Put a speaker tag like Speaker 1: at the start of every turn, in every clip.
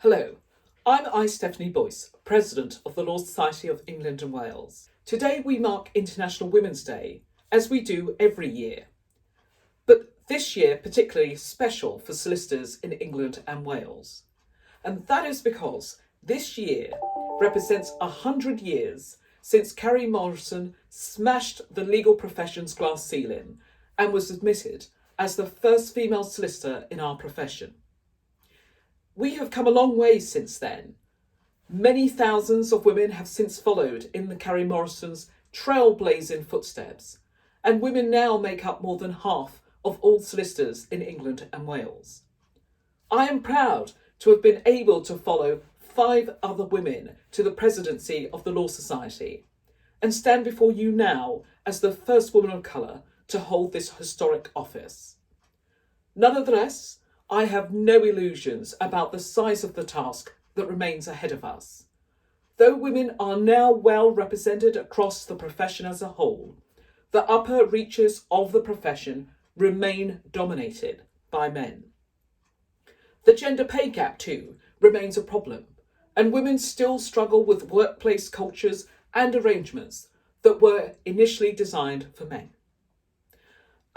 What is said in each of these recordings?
Speaker 1: Hello, I'm Stephanie Boyce, President of the Law Society of England and Wales. Today we mark International Women's Day, as we do every year. But this year particularly special for solicitors in England and Wales. And that is because this year represents 100 years since Carrie Morrison smashed the legal profession's glass ceiling and was admitted as the first female solicitor in our profession. We have come a long way since then. Many thousands of women have since followed in the Carrie Morrison's trailblazing footsteps, and women now make up more than half of all solicitors in England and Wales. I am proud to have been able to follow 5 other women to the presidency of the Law Society and stand before you now as the first woman of colour to hold this historic office. Nonetheless, I have no illusions about the size of the task that remains ahead of us. Though women are now well represented across the profession as a whole, the upper reaches of the profession remain dominated by men. The gender pay gap, too, remains a problem, and women still struggle with workplace cultures and arrangements that were initially designed for men.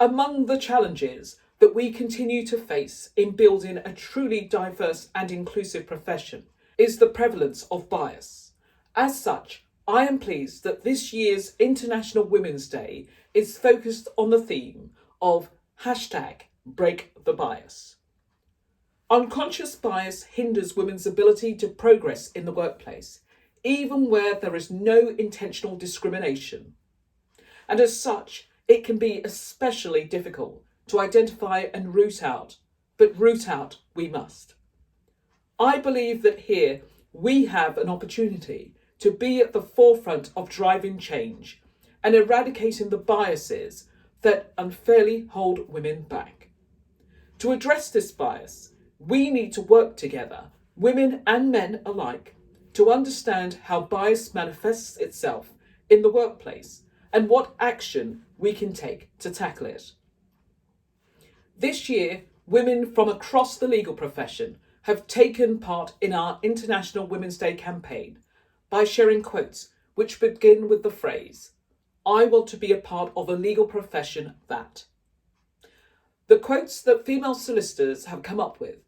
Speaker 1: Among the challenges that we continue to face in building a truly diverse and inclusive profession is the prevalence of bias. As such, I am pleased that this year's International Women's Day is focused on the theme of #BreakTheBias. Unconscious bias hinders women's ability to progress in the workplace, even where there is no intentional discrimination. And as such, it can be especially difficult to identify and root out, but root out we must. I believe that here we have an opportunity to be at the forefront of driving change and eradicating the biases that unfairly hold women back. To address this bias, we need to work together, women and men alike, to understand how bias manifests itself in the workplace and what action we can take to tackle it. This year, women from across the legal profession have taken part in our International Women's Day campaign by sharing quotes which begin with the phrase, "I want to be a part of a legal profession that." The quotes that female solicitors have come up with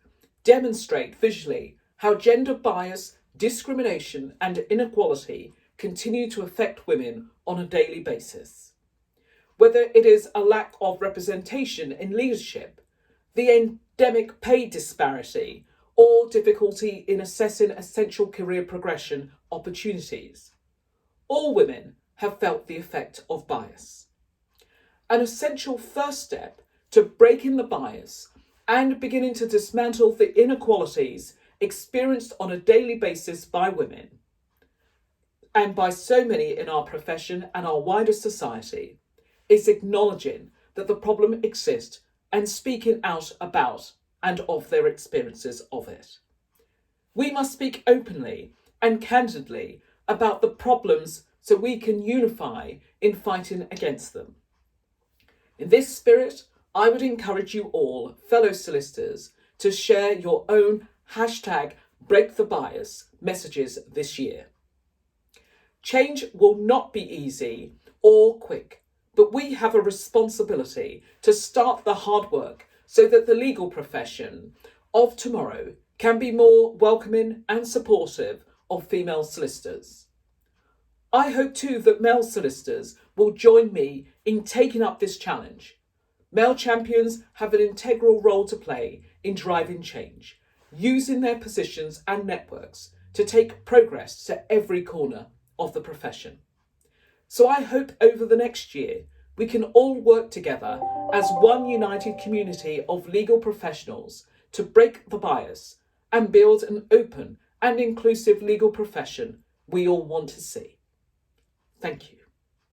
Speaker 1: demonstrate visually how gender bias, discrimination and inequality continue to affect women on a daily basis. Whether it is a lack of representation in leadership, the endemic pay disparity, or difficulty in assessing essential career progression opportunities, all women have felt the effect of bias. An essential first step to breaking the bias and beginning to dismantle the inequalities experienced on a daily basis by women, and by so many in our profession and our wider society, is acknowledging that the problem exists and speaking out about and of their experiences of it. We must speak openly and candidly about the problems so we can unify in fighting against them. In this spirit, I would encourage you all, fellow solicitors, to share your own #BreakTheBias messages this year. Change will not be easy or quick, but we have a responsibility to start the hard work so that the legal profession of tomorrow can be more welcoming and supportive of female solicitors. I hope too that male solicitors will join me in taking up this challenge. Male champions have an integral role to play in driving change, using their positions and networks to take progress to every corner of the profession. So I hope over the next year we can all work together as one united community of legal professionals to break the bias and build an open and inclusive legal profession we all want to see. Thank you.